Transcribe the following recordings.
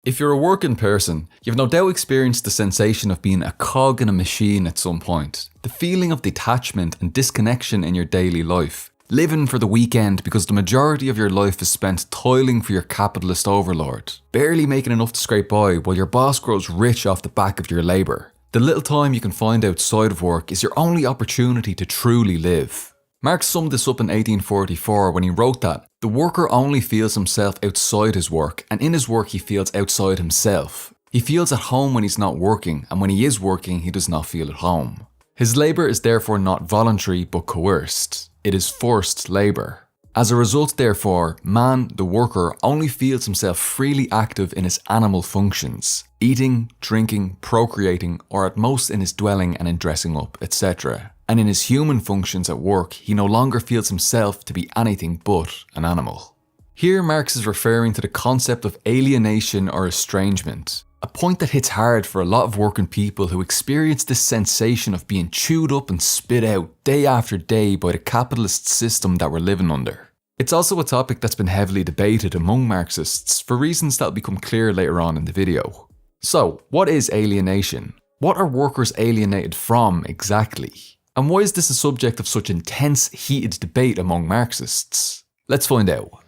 If you're a working person, you've no doubt experienced the sensation of being a cog in a machine at some point. The feeling of detachment and disconnection in your daily life. Living for the weekend because the majority of your life is spent toiling for your capitalist overlord. Barely making enough to scrape by while your boss grows rich off the back of your labour. The little time you can find outside of work is your only opportunity to truly live. Marx summed this up in 1844 when he wrote that the worker only feels himself outside his work, and in his work he feels outside himself. He feels at home when he's not working, and when he is working he does not feel at home. His labour is therefore not voluntary but coerced. It is forced labour. As a result, therefore, man, the worker, only feels himself freely active in his animal functions, eating, drinking, procreating, or at most in his dwelling and in dressing up, etc. And in his human functions at work, he no longer feels himself to be anything but an animal. Here Marx is referring to the concept of alienation or estrangement, a point that hits hard for a lot of working people who experience this sensation of being chewed up and spit out day after day by the capitalist system that we're living under. It's also a topic that's been heavily debated among Marxists for reasons that'll become clear later on in the video. So, what is alienation? What are workers alienated from exactly? And why is this a subject of such intense, heated debate among Marxists? Let's find out.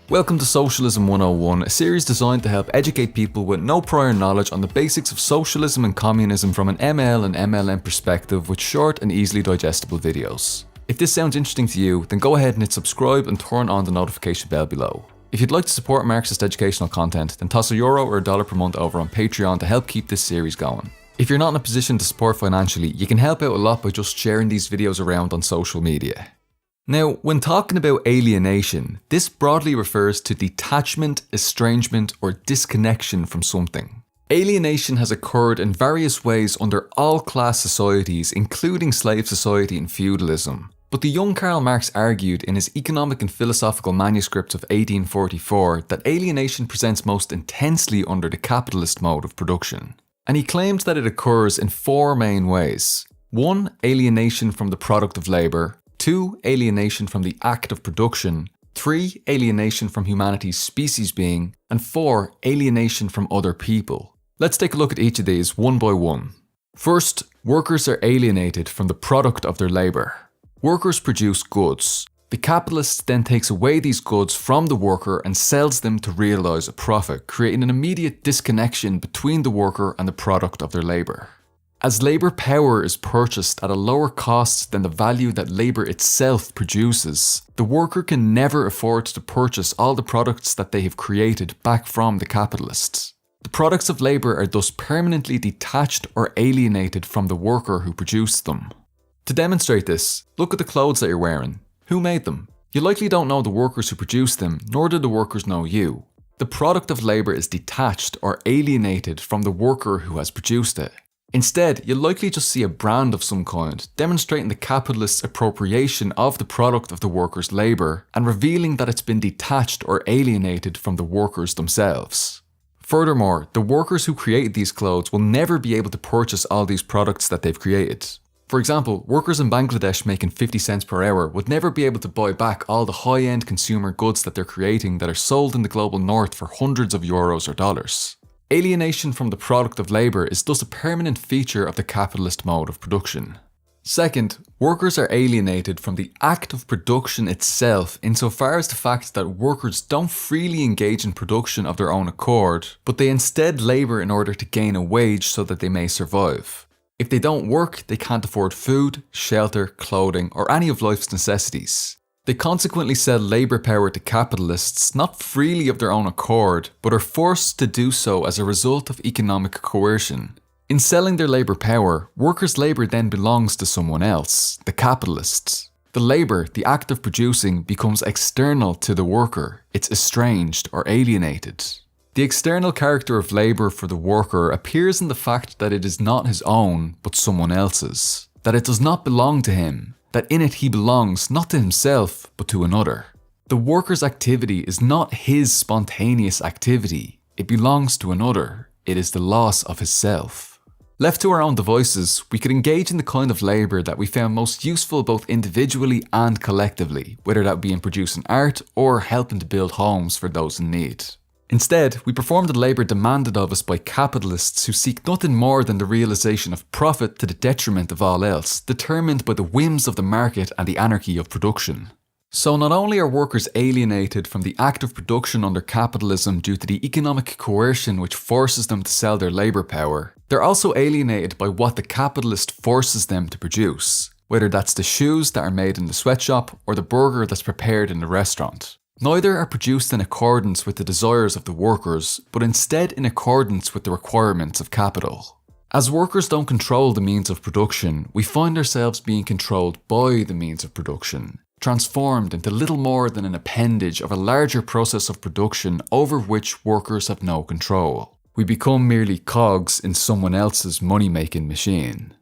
Welcome to Socialism 101, a series designed to help educate people with no prior knowledge on the basics of socialism and communism from an ML and MLM perspective with short and easily digestible videos. If this sounds interesting to you, then go ahead and hit subscribe and turn on the notification bell below. If you'd like to support Marxist educational content, then toss €1 or $1 per month over on Patreon to help keep this series going. If you're not in a position to support financially, you can help out a lot by just sharing these videos around on social media. Now, when talking about alienation, this broadly refers to detachment, estrangement, or disconnection from something. Alienation has occurred in various ways under all class societies, including slave society and feudalism. But the young Karl Marx argued in his economic and philosophical manuscript of 1844 that alienation presents most intensely under the capitalist mode of production. And he claimed that it occurs in four main ways. 1. Alienation from the product of labour. 2. Alienation from the act of production. 3. Alienation from humanity's species being. And 4. Alienation from other people. Let's take a look at each of these one by one. First, workers are alienated from the product of their labour. Workers produce goods. The capitalist then takes away these goods from the worker and sells them to realise a profit, creating an immediate disconnection between the worker and the product of their labour. As labour power is purchased at a lower cost than the value that labour itself produces, the worker can never afford to purchase all the products that they have created back from the capitalists. The products of labour are thus permanently detached or alienated from the worker who produced them. To demonstrate this, look at the clothes that you're wearing. Who made them? You likely don't know the workers who produced them, nor do the workers know you. The product of labour is detached or alienated from the worker who has produced it. Instead, you'll likely just see a brand of some kind, demonstrating the capitalist's appropriation of the product of the worker's labour and revealing that it's been detached or alienated from the workers themselves. Furthermore, the workers who created these clothes will never be able to purchase all these products that they've created. For example, workers in Bangladesh making 50 cents per hour would never be able to buy back all the high-end consumer goods that they're creating that are sold in the global north for hundreds of euros or dollars. Alienation from the product of labour is thus a permanent feature of the capitalist mode of production. Second, workers are alienated from the act of production itself insofar as the fact that workers don't freely engage in production of their own accord, but they instead labour in order to gain a wage so that they may survive. If they don't work, they can't afford food, shelter, clothing, or any of life's necessities. They consequently sell labour power to capitalists not freely of their own accord, but are forced to do so as a result of economic coercion. In selling their labour power, workers' labour then belongs to someone else, the capitalists. The labour, the act of producing, becomes external to the worker. It's estranged or alienated. The external character of labour for the worker appears in the fact that it is not his own, but someone else's. That it does not belong to him. That in it he belongs not to himself, but to another. The worker's activity is not his spontaneous activity. It belongs to another. It is the loss of his self. Left to our own devices, we could engage in the kind of labour that we found most useful both individually and collectively, whether that be in producing art or helping to build homes for those in need. Instead, we perform the labour demanded of us by capitalists who seek nothing more than the realisation of profit to the detriment of all else, determined by the whims of the market and the anarchy of production. So not only are workers alienated from the act of production under capitalism due to the economic coercion which forces them to sell their labour power, they're also alienated by what the capitalist forces them to produce, whether that's the shoes that are made in the sweatshop or the burger that's prepared in the restaurant. Neither are produced in accordance with the desires of the workers, but instead in accordance with the requirements of capital. As workers don't control the means of production, we find ourselves being controlled by the means of production, transformed into little more than an appendage of a larger process of production over which workers have no control. We become merely cogs in someone else's money-making machine.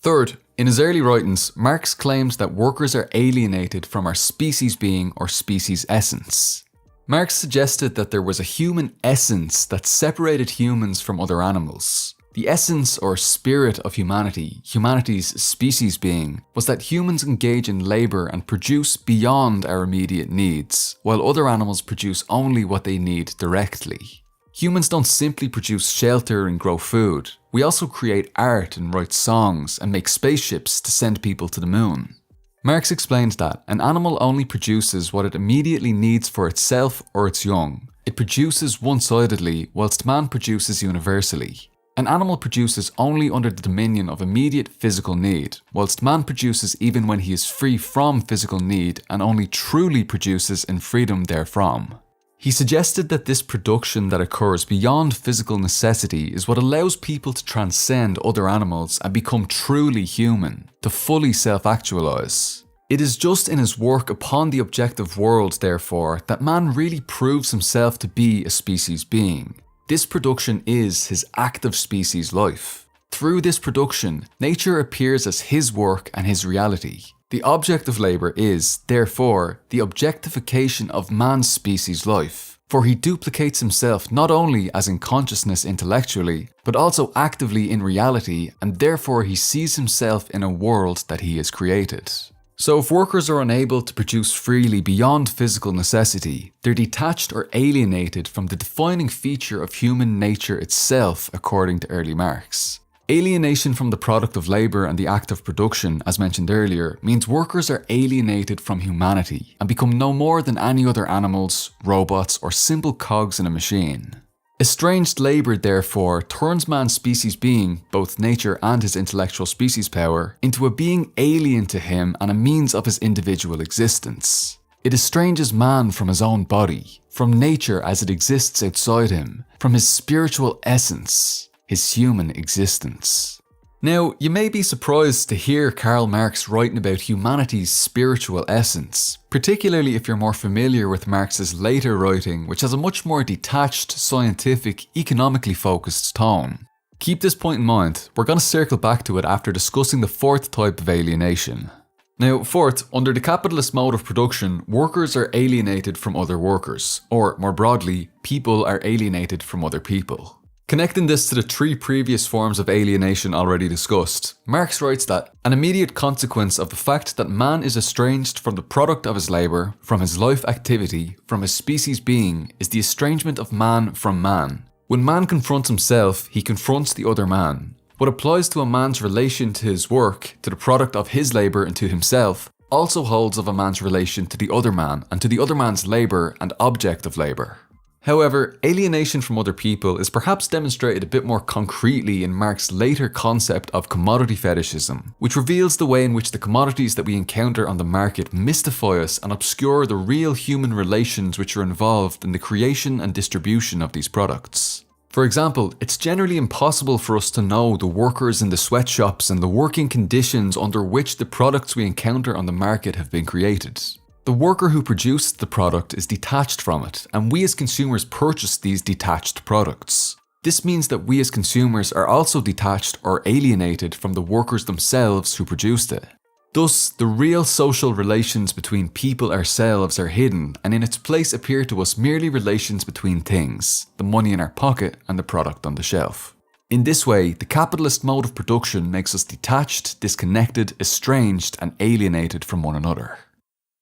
Third, in his early writings, Marx claims that workers are alienated from our species being or species essence. Marx suggested that there was a human essence that separated humans from other animals. The essence or spirit of humanity, humanity's species being, was that humans engage in labour and produce beyond our immediate needs, while other animals produce only what they need directly. Humans don't simply produce shelter and grow food. We also create art and write songs and make spaceships to send people to the moon. Marx explains that an animal only produces what it immediately needs for itself or its young. It produces one-sidedly, whilst man produces universally. An animal produces only under the dominion of immediate physical need, whilst man produces even when he is free from physical need and only truly produces in freedom therefrom. He suggested that this production that occurs beyond physical necessity is what allows people to transcend other animals and become truly human, to fully self-actualize. It is just in his work upon the objective world, therefore, that man really proves himself to be a species being. This production is his active species life. Through this production, nature appears as his work and his reality. The object of labour is, therefore, the objectification of man's species life, for he duplicates himself not only as in consciousness intellectually, but also actively in reality, and therefore he sees himself in a world that he has created. So if workers are unable to produce freely beyond physical necessity, they're detached or alienated from the defining feature of human nature itself, according to early Marx. Alienation from the product of labour and the act of production, as mentioned earlier, means workers are alienated from humanity and become no more than any other animals, robots, or simple cogs in a machine. Estranged labour, therefore, turns man's species being, both nature and his intellectual species power, into a being alien to him and a means of his individual existence. It estranges man from his own body, from nature as it exists outside him, from his spiritual essence, his human existence. Now, you may be surprised to hear Karl Marx writing about humanity's spiritual essence, particularly if you're more familiar with Marx's later writing, which has a much more detached, scientific, economically focused tone. Keep this point in mind, we're going to circle back to it after discussing the fourth type of alienation. Now, fourth, under the capitalist mode of production, workers are alienated from other workers, or more broadly, people are alienated from other people. Connecting this to the three previous forms of alienation already discussed, Marx writes that an immediate consequence of the fact that man is estranged from the product of his labour, from his life activity, from his species being, is the estrangement of man from man. When man confronts himself, he confronts the other man. What applies to a man's relation to his work, to the product of his labour and to himself, also holds of a man's relation to the other man and to the other man's labour and object of labour. However, alienation from other people is perhaps demonstrated a bit more concretely in Marx's later concept of commodity fetishism, which reveals the way in which the commodities that we encounter on the market mystify us and obscure the real human relations which are involved in the creation and distribution of these products. For example, it's generally impossible for us to know the workers in the sweatshops and the working conditions under which the products we encounter on the market have been created. The worker who produced the product is detached from it, and we as consumers purchase these detached products. This means that we as consumers are also detached or alienated from the workers themselves who produced it. Thus, the real social relations between people ourselves are hidden, and in its place appear to us merely relations between things, the money in our pocket and the product on the shelf. In this way, the capitalist mode of production makes us detached, disconnected, estranged, and alienated from one another.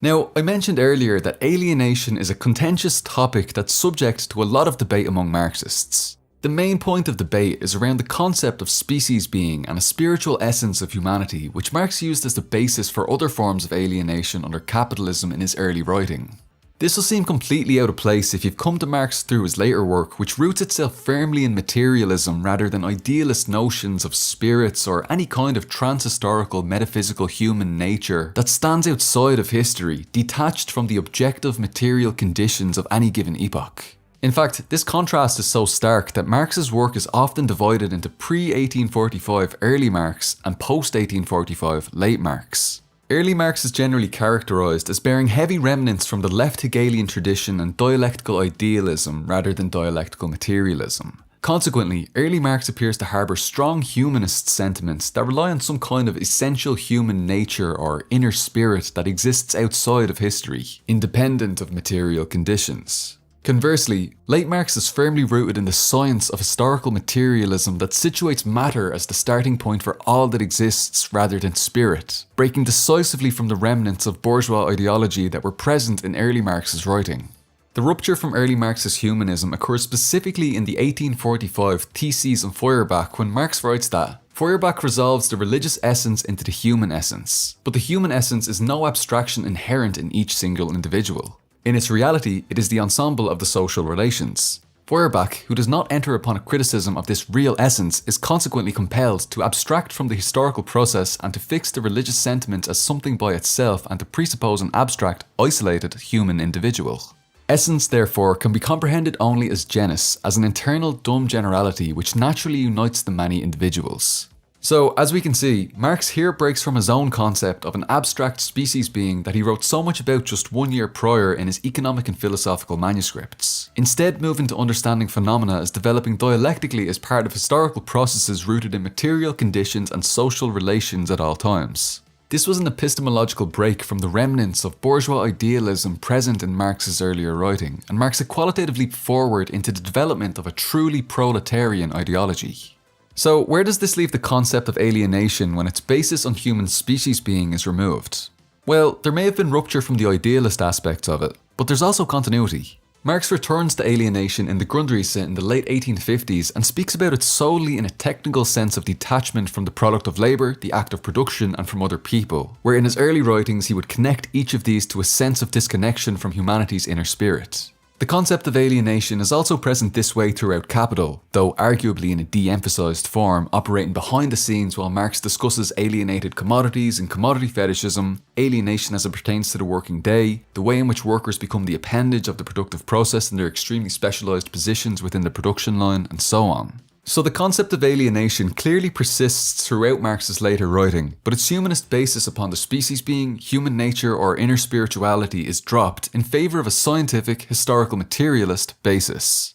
Now, I mentioned earlier that alienation is a contentious topic that's subject to a lot of debate among Marxists. The main point of debate is around the concept of species being and a spiritual essence of humanity, which Marx used as the basis for other forms of alienation under capitalism in his early writing. This will seem completely out of place if you've come to Marx through his later work, which roots itself firmly in materialism rather than idealist notions of spirits or any kind of trans-historical metaphysical human nature that stands outside of history, detached from the objective material conditions of any given epoch. In fact, this contrast is so stark that Marx's work is often divided into pre-1845 early Marx and post-1845 late Marx. Early Marx is generally characterised as bearing heavy remnants from the left Hegelian tradition and dialectical idealism rather than dialectical materialism. Consequently, early Marx appears to harbour strong humanist sentiments that rely on some kind of essential human nature or inner spirit that exists outside of history, independent of material conditions. Conversely, late Marx is firmly rooted in the science of historical materialism that situates matter as the starting point for all that exists rather than spirit, breaking decisively from the remnants of bourgeois ideology that were present in early Marx's writing. The rupture from early Marxist humanism occurs specifically in the 1845 Theses on Feuerbach, when Marx writes that Feuerbach resolves the religious essence into the human essence, but the human essence is no abstraction inherent in each single individual. In its reality, it is the ensemble of the social relations. Feuerbach, who does not enter upon a criticism of this real essence, is consequently compelled to abstract from the historical process and to fix the religious sentiment as something by itself and to presuppose an abstract, isolated human individual. Essence, therefore, can be comprehended only as genus, as an internal dumb generality which naturally unites the many individuals. So, as we can see, Marx here breaks from his own concept of an abstract species being that he wrote so much about just 1 year prior in his economic and philosophical manuscripts, instead moving to understanding phenomena as developing dialectically as part of historical processes rooted in material conditions and social relations at all times. This was an epistemological break from the remnants of bourgeois idealism present in Marx's earlier writing, and marks a qualitative leap forward into the development of a truly proletarian ideology. So, where does this leave the concept of alienation when its basis on human species being is removed? Well, there may have been rupture from the idealist aspects of it, but there's also continuity. Marx returns to alienation in the Grundrisse in the late 1850s and speaks about it solely in a technical sense of detachment from the product of labour, the act of production, and from other people, where in his early writings he would connect each of these to a sense of disconnection from humanity's inner spirit. The concept of alienation is also present this way throughout Capital, though arguably in a de-emphasised form, operating behind the scenes while Marx discusses alienated commodities and commodity fetishism, alienation as it pertains to the working day, the way in which workers become the appendage of the productive process in their extremely specialised positions within the production line, and so on. So the concept of alienation clearly persists throughout Marx's later writing, but its humanist basis upon the species being, human nature, or inner spirituality is dropped in favour of a scientific, historical materialist basis.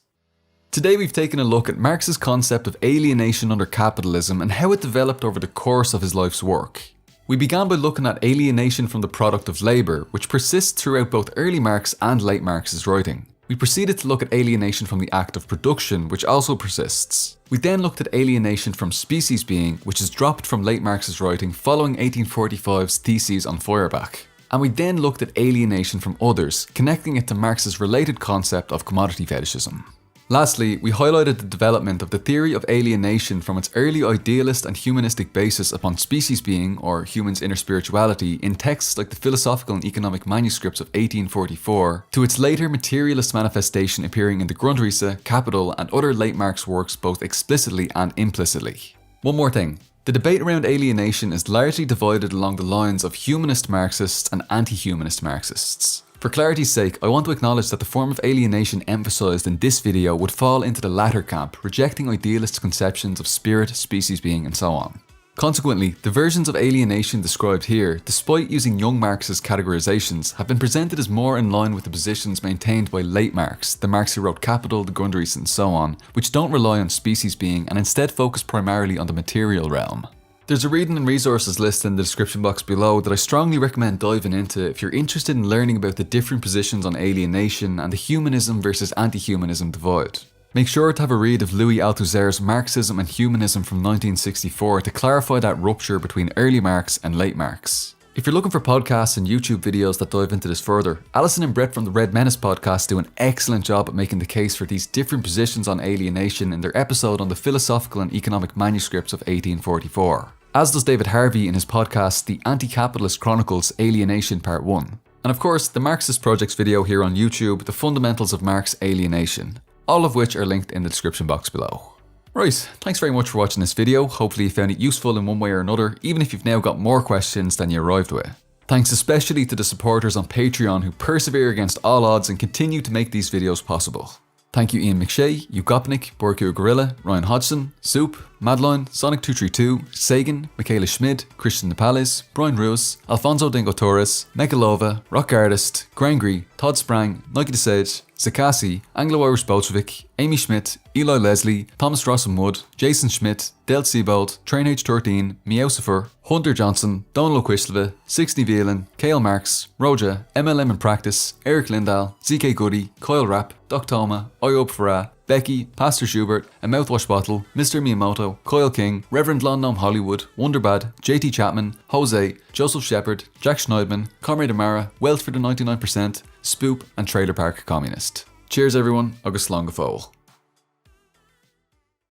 Today we've taken a look at Marx's concept of alienation under capitalism and how it developed over the course of his life's work. We began by looking at alienation from the product of labour, which persists throughout both early Marx and late Marx's writing. We proceeded to look at alienation from the act of production, which also persists. We then looked at alienation from species being, which is dropped from late Marx's writing following 1845's Theses on Feuerbach. And we then looked at alienation from others, connecting it to Marx's related concept of commodity fetishism. Lastly, we highlighted the development of the theory of alienation from its early idealist and humanistic basis upon species being, or human's inner spirituality, in texts like the philosophical and economic manuscripts of 1844, to its later materialist manifestation appearing in the Grundrisse, Capital, and other late Marx works both explicitly and implicitly. One more thing. The debate around alienation is largely divided along the lines of humanist Marxists and anti-humanist Marxists. For clarity's sake, I want to acknowledge that the form of alienation emphasised in this video would fall into the latter camp, rejecting idealist conceptions of spirit, species being, and so on. Consequently, the versions of alienation described here, despite using young Marx's categorizations, have been presented as more in line with the positions maintained by late Marx, the Marx who wrote Capital, the Grundrisse, and so on, which don't rely on species being and instead focus primarily on the material realm. There's a reading and resources list in the description box below that I strongly recommend diving into if you're interested in learning about the different positions on alienation and the humanism versus anti-humanism divide. Make sure to have a read of Louis Althusser's Marxism and Humanism from 1964 to clarify that rupture between early Marx and late Marx. If you're looking for podcasts and YouTube videos that dive into this further, Alison and Brett from the Red Menace podcast do an excellent job at making the case for these different positions on alienation in their episode on the philosophical and economic manuscripts of 1844. As does David Harvey in his podcast, The Anti-Capitalist Chronicles Alienation Part 1. And of course, the Marxist Projects video here on YouTube, The Fundamentals of Marx Alienation, all of which are linked in the description box below. Right, thanks very much for watching this video. Hopefully you found it useful in one way or another, even if you've now got more questions than you arrived with. Thanks especially to the supporters on Patreon who persevere against all odds and continue to make these videos possible. Thank you Ian McShay, Ugopnik, Borku Gorilla, Ryan Hodgson, Soup, Madeline, Sonic232, Sagan, Michaela Schmid, Christian Nepales, Brian Ruiz, Alfonso Dingo Torres, Megalova, Rock Artist, Grangry, Todd Sprang, Nike DeSage, Zakasi, Anglo-Irish Bolshevik, Amy Schmidt, Eli Leslie, Thomas Rossum Wood, Jason Schmidt, Del Seabold, Train H13, Meowsifer, Hunter Johnson, Donald O'Quistleva, 60 Velan, Kale Marks, Roja, MLM in Practice, Eric Lindahl, ZK Goody, Coil Rapp, Doc Toma, Oyob Farah, Becky, Pastor Schubert, A Mouthwash Bottle, Mr. Miyamoto, Coil King, Reverend London Hollywood, Wonderbad, JT Chapman, Jose, Joseph Shepard, Jack Schneidman, Comrade Amara, Wealth for the 99%, Spoop and Trailer Park Communist. Cheers everyone, agus slán go fóill.